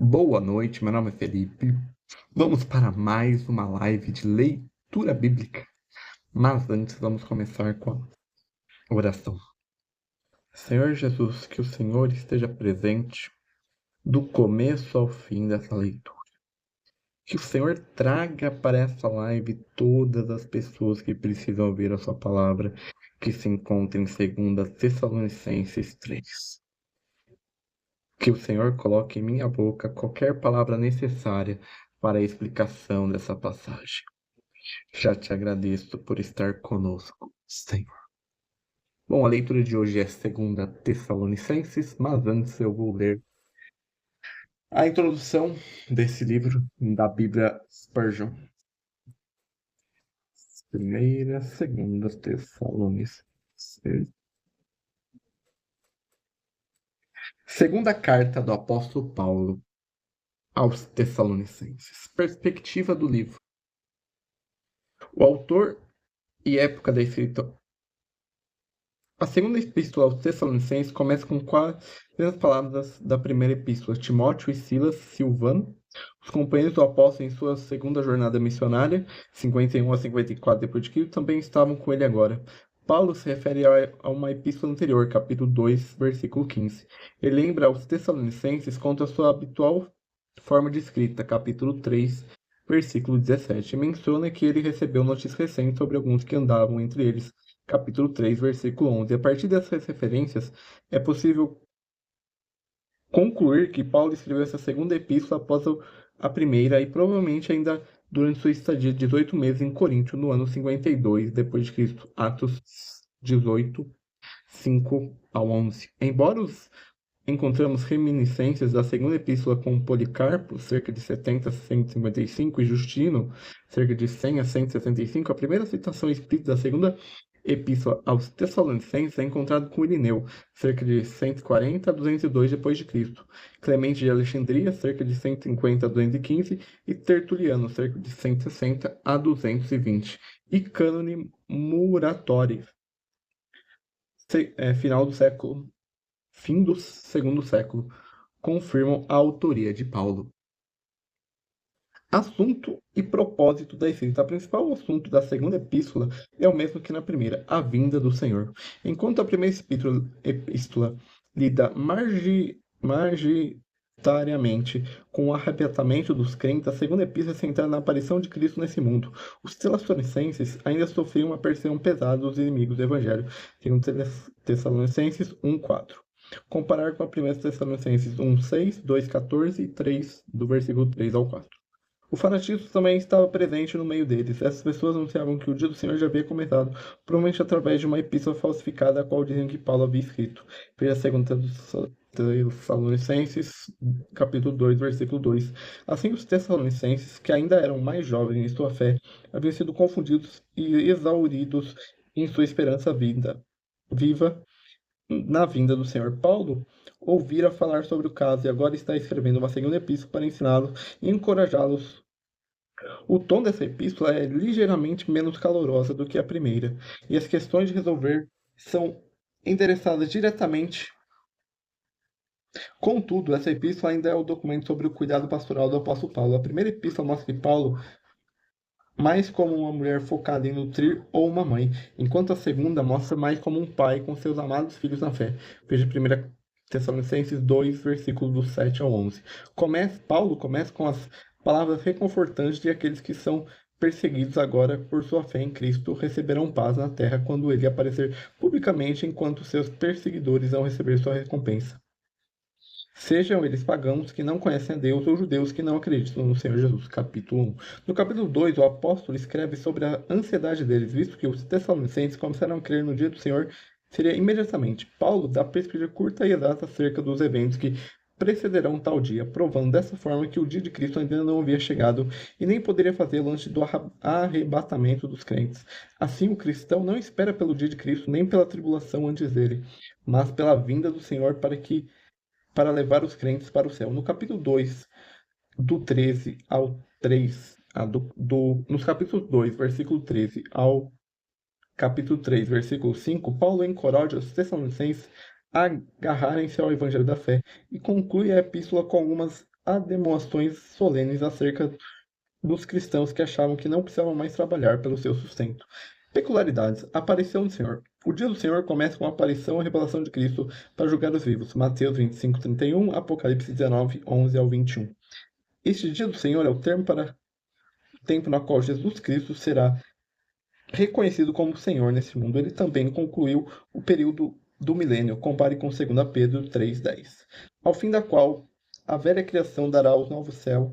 Boa noite, meu nome é Felipe. Vamos para mais uma live de leitura bíblica. Mas antes vamos começar com a oração. Senhor Jesus, que o Senhor esteja presente do começo ao fim dessa leitura. Que o Senhor traga para essa live todas as pessoas que precisam ouvir a sua palavra, que se encontra em 2 Tessalonicenses 3. Que o Senhor coloque em minha boca qualquer palavra necessária para a explicação dessa passagem. Já te agradeço por estar conosco, Senhor. Bom, a leitura de hoje é 2 Tessalonicenses, mas antes eu vou ler a introdução desse livro da Bíblia Spurgeon. 2 Tessalonicenses. Segunda carta do apóstolo Paulo aos Tessalonicenses. Perspectiva do livro. O autor e época da escrita. A segunda epístola aos Tessalonicenses começa com quase as palavras da primeira epístola. Timóteo e Silas, Silvano, os companheiros do apóstolo em sua segunda jornada missionária, 51 a 54 d.C., também estavam com ele agora. Paulo se refere a uma epístola anterior, capítulo 2, versículo 15. Ele lembra aos Tessalonicenses contra a sua habitual forma de escrita, capítulo 3, versículo 17. Menciona que ele recebeu notícias recentes sobre alguns que andavam entre eles, capítulo 3, versículo 11. A partir dessas referências, é possível concluir que Paulo escreveu essa segunda epístola após a primeira e provavelmente ainda durante sua estadia de 18 meses em Corinto, no ano 52 d.C., Atos 18, 5 ao 11. Embora encontramos reminiscências da segunda epístola com Policarpo, cerca de 70 a 155, e Justino, cerca de 100 a 165, a primeira citação escrita da segunda epístola aos Tessalonicenses é encontrada com Irineu, cerca de 140 a 202 d.C., Clemente de Alexandria, cerca de 150 a 215, e Tertuliano, cerca de 160 a 220, e Cânone Muratori, fim do segundo século, confirmam a autoria de Paulo. Assunto e propósito da escrita. O principal assunto da segunda epístola é o mesmo que na primeira, a vinda do Senhor. Enquanto a primeira epístola lida majoritariamente com o arrebatamento dos crentes, a segunda epístola é centrada na aparição de Cristo nesse mundo. Os Tessalonicenses ainda sofriam uma perseguição pesada dos inimigos do Evangelho, segundo Tessalonicenses 1:4. Comparar com a primeira Tessalonicenses 1:6, 2:14 e 3, do versículo 3 ao 4. O fanatismo também estava presente no meio deles. Essas pessoas anunciavam que o dia do Senhor já havia começado, provavelmente através de uma epístola falsificada, a qual diziam que Paulo havia escrito. Veja 2 Tessalonicenses, capítulo 2, versículo 2. Assim, os Tessalonicenses, que ainda eram mais jovens em sua fé, haviam sido confundidos e exauridos em sua esperança viva na vinda do Senhor. Paulo ouvira falar sobre o caso e agora está escrevendo uma segunda epístola para ensiná-los e encorajá-los. O tom dessa epístola é ligeiramente menos calorosa do que a primeira, e as questões de resolver são endereçadas diretamente. Contudo, essa epístola ainda é o documento sobre o cuidado pastoral do apóstolo Paulo. A primeira epístola mostra que Paulo mais como uma mulher focada em nutrir ou uma mãe, enquanto a segunda mostra mais como um pai com seus amados filhos na fé. Veja 1 Tessalonicenses 2, versículos do 7 ao 11. Paulo começa com as palavras reconfortantes de aqueles que são perseguidos agora por sua fé em Cristo receberão paz na terra quando ele aparecer publicamente, enquanto seus perseguidores vão receber sua recompensa. Sejam eles pagãos que não conhecem a Deus ou judeus que não acreditam no Senhor Jesus. Capítulo 1. No capítulo 2, o apóstolo escreve sobre a ansiedade deles, visto que os Tessalonicenses começaram a crer no dia do Senhor seria imediatamente. Paulo dá perspectiva curta e exata acerca dos eventos que precederão tal dia, provando dessa forma que o dia de Cristo ainda não havia chegado e nem poderia fazê-lo antes do arrebatamento dos crentes. Assim, o cristão não espera pelo dia de Cristo nem pela tribulação antes dele, mas pela vinda do Senhor para levar os crentes para o céu. No capítulo 2, do 13 ao 3, nos capítulos 2, versículo 13 ao capítulo 3, versículo 5, Paulo encoraja os Tessalonicenses a agarrarem-se ao evangelho da fé e conclui a epístola com algumas há demonstrações solenes acerca dos cristãos que achavam que não precisavam mais trabalhar pelo seu sustento. Peculiaridades. A aparição do Senhor. O dia do Senhor começa com a aparição e revelação de Cristo para julgar os vivos. Mateus 25:31, Apocalipse 19:11 ao 21. Este dia do Senhor é o termo para o tempo no qual Jesus Cristo será reconhecido como Senhor nesse mundo. Ele também concluiu o período do milênio. Compare com 2 Pedro 3:10. Ao fim da qual a velha criação dará os novos céus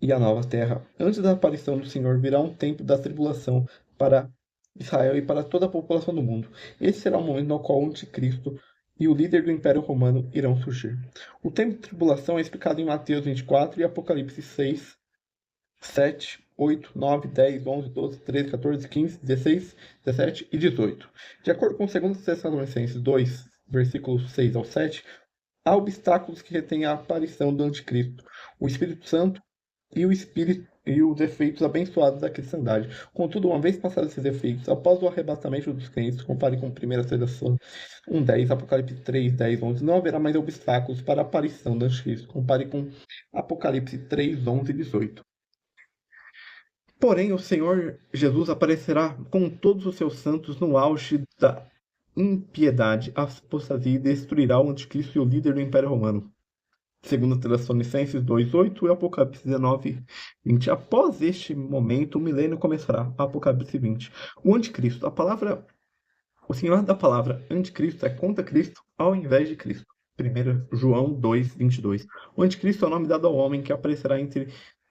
e a nova terra. Antes da aparição do Senhor virá um tempo da tribulação para Israel e para toda a população do mundo. Esse será o momento no qual o anticristo e o líder do Império Romano irão surgir. O tempo de tribulação é explicado em Mateus 24 e Apocalipse 6, 7, 8, 9, 10, 11, 12, 13, 14, 15, 16, 17 e 18. De acordo com 2 Tessalonicenses 2, versículos 6 ao 7, há obstáculos que retêm a aparição do anticristo. O Espírito Santo e o espírito e os efeitos abençoados da cristandade. Contudo, uma vez passados esses efeitos, após o arrebatamento dos crentes, compare com 1 Tessalonicenses 1:10, Apocalipse 3:10, 11, não haverá mais obstáculos para a aparição do anticristo. Compare com Apocalipse 3:11 e 18. Porém, o Senhor Jesus aparecerá com todos os seus santos no auge da impiedade, apostasia e destruirá o anticristo e o líder do Império Romano. Segundo Tessalonicenses 2:8 e Apocalipse 19:20. Após este momento, o milênio começará. Apocalipse 20. O anticristo. O senhor da palavra anticristo é contra Cristo ao invés de Cristo. 1 João 2:22. O anticristo é o nome dado ao homem que aparecerá entre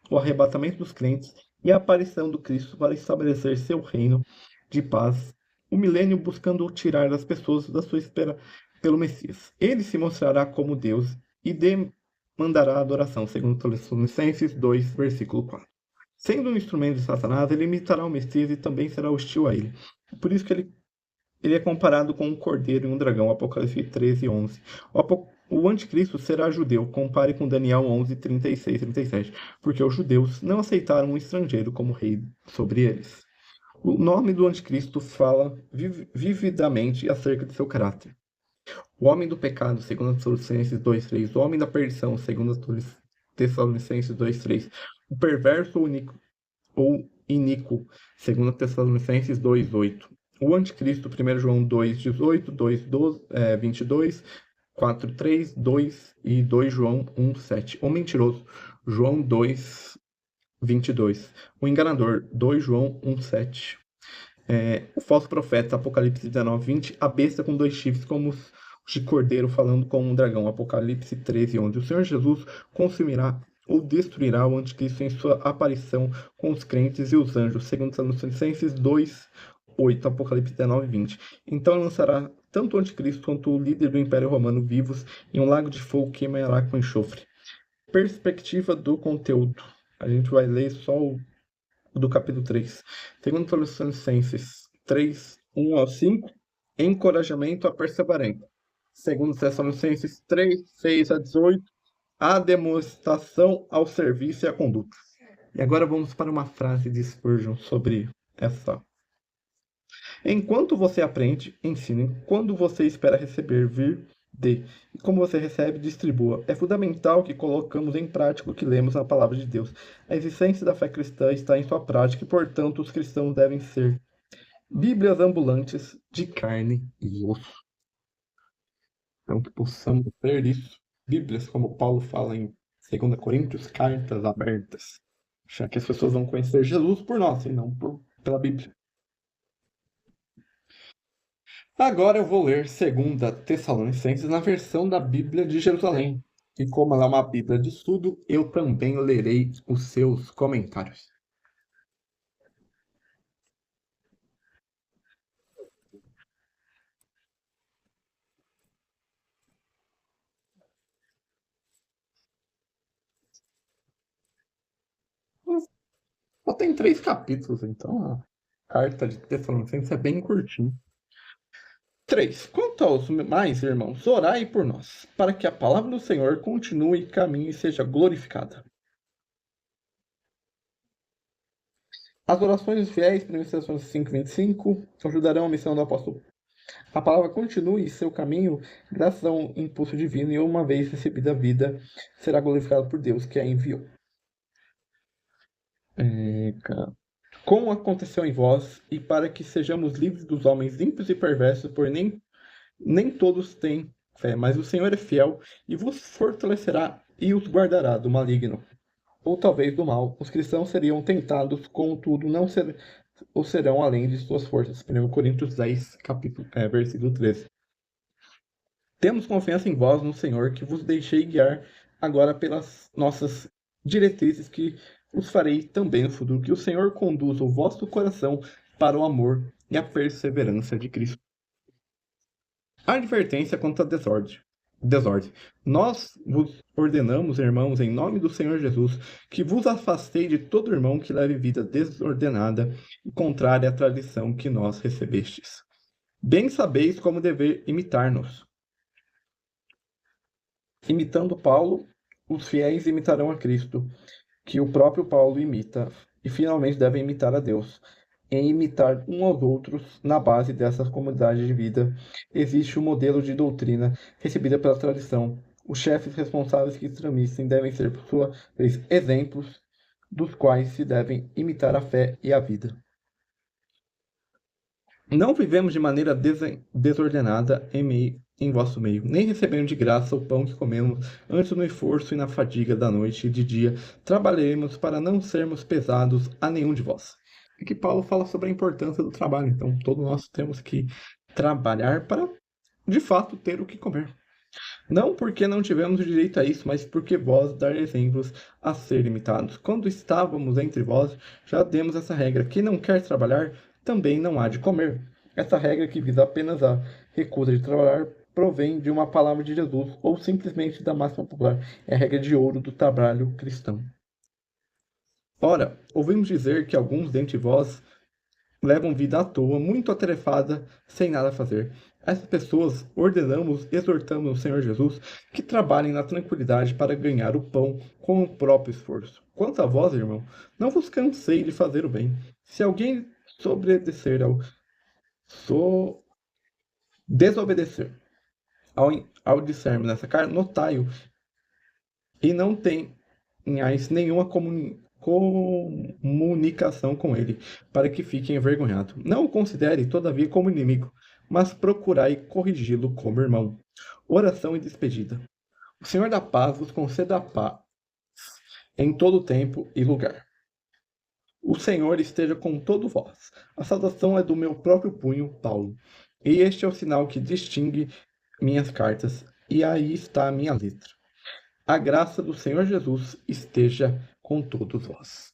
o arrebatamento dos crentes e a aparição do Cristo para estabelecer seu reino de paz. O milênio buscando tirar as pessoas da sua espera pelo Messias. Ele se mostrará como Deus e demandará adoração, segundo Tessalonicenses 2, versículo 4. Sendo um instrumento de Satanás, ele imitará o Messias e também será hostil a ele. Por isso que ele é comparado com um cordeiro e um dragão, Apocalipse 13:11. O anticristo será judeu, compare com Daniel 11:36 e 37, porque os judeus não aceitaram um estrangeiro como rei sobre eles. O nome do anticristo fala vividamente acerca de seu caráter. O homem do pecado, segundo Tessalonicenses 2:3. O homem da perdição, segundo Tessalonicenses 2:3. O perverso ou iníquo, segundo Tessalonicenses 2:8. O anticristo, 1 João 2:18, 2:22, 4:3, 2 e 2 João 1:7. O mentiroso, João 2:22. O enganador, 2 João 1:7. O falso profeta, Apocalipse 19:20. A besta com 2 chifres como os de cordeiro falando com um dragão, Apocalipse 13:11. O Senhor Jesus consumirá ou destruirá o anticristo em sua aparição com os crentes e os anjos, segundo Tessalonicenses 2:8, Apocalipse 19:20. Então lançará tanto o anticristo quanto o líder do Império Romano vivos em um lago de fogo que queimará com enxofre. Perspectiva do conteúdo. A gente vai ler só o do capítulo 3. Segundo Tessalonicenses 3:1-5, encorajamento à perseverança. Segundo Tessalonicenses 3:6-18, a demonstração ao serviço e à conduta. E agora vamos para uma frase de Spurgeon sobre essa. Enquanto você aprende, ensine. Quando você espera receber, vir, dê. E como você recebe, distribua. É fundamental que colocamos em prática o que lemos na palavra de Deus. A existência da fé cristã está em sua prática e, portanto, os cristãos devem ser Bíblias ambulantes de carne e osso. Então, que possamos ter isso. Bíblias, como Paulo fala em 2 Coríntios, cartas abertas. Já que as pessoas vão conhecer Jesus por nós e não pela Bíblia. Agora eu vou ler 2 Tessalonicenses na versão da Bíblia de Jerusalém. E como ela é uma Bíblia de estudo, eu também lerei os seus comentários. Só tem 3 capítulos, então a carta de Tessalonicenses é bem curtinha. 3. Quanto aos mais, irmãos, orai por nós, para que a palavra do Senhor continue, caminhe e seja glorificada. As orações dos fiéis, 1 Tessalonicenses 5:25, ajudarão a missão do apóstolo A palavra continue seu caminho graças a um impulso divino e uma vez recebida a vida, será glorificado por Deus que a enviou. Como aconteceu em vós, e para que sejamos livres dos homens ímpios e perversos, por nem todos têm fé, mas o Senhor é fiel e vos fortalecerá e os guardará do maligno. Ou talvez do mal. Os cristãos seriam tentados, contudo, não ou serão além de suas forças. 1 Coríntios 10, versículo 13. Temos confiança em vós, no Senhor, que vos deixei guiar agora pelas nossas diretrizes, que os farei também no futuro. Que o Senhor conduza o vosso coração para o amor e a perseverança de Cristo. Advertência contra a desordem. Nós vos ordenamos, irmãos, em nome do Senhor Jesus, que vos afastei de todo irmão que leve vida desordenada e contrária à tradição que nós recebestes. Bem sabeis como dever imitar-nos. Imitando Paulo, os fiéis imitarão a Cristo, que o próprio Paulo imita, e finalmente devem imitar a Deus. Em imitar uns aos outros, na base dessas comunidades de vida, existe um modelo de doutrina recebida pela tradição. Os chefes responsáveis que transmitem devem ser, por sua vez, exemplos dos quais se devem imitar a fé e a vida. Não vivemos de maneira desordenada em vosso meio, nem recebendo de graça o pão que comemos, antes no esforço e na fadiga da noite e de dia, trabalharemos para não sermos pesados a nenhum de vós. Aqui Paulo fala sobre a importância do trabalho, então todos nós temos que trabalhar para, de fato, ter o que comer. Não porque não tivemos direito a isso, mas porque vós dar exemplos a ser imitados. Quando estávamos entre vós, já demos essa regra: quem não quer trabalhar, também não há de comer. Essa regra, que visa apenas a recusa de trabalhar, provém de uma palavra de Jesus ou simplesmente da máxima popular. É a regra de ouro do trabalho cristão. Ora, ouvimos dizer que alguns dentre vós levam vida à toa, muito atarefada, sem nada a fazer. Essas pessoas ordenamos, exortamos o Senhor Jesus que trabalhem na tranquilidade para ganhar o pão com o próprio esforço. Quanto a vós, irmão, não vos cansei de fazer o bem. Se alguém desobedecer ao discermo nessa carne, notai-o, e não tenhais nenhuma comunicação com ele, para que fique envergonhado. Não o considere, todavia, como inimigo, mas procurai corrigi-lo como irmão. Oração e despedida. O Senhor da paz vos conceda a paz em todo tempo e lugar. O Senhor esteja com todos vós. A saudação é do meu próprio punho, Paulo. E este é o sinal que distingue minhas cartas, e aí está a minha letra. A graça do Senhor Jesus esteja com todos vós.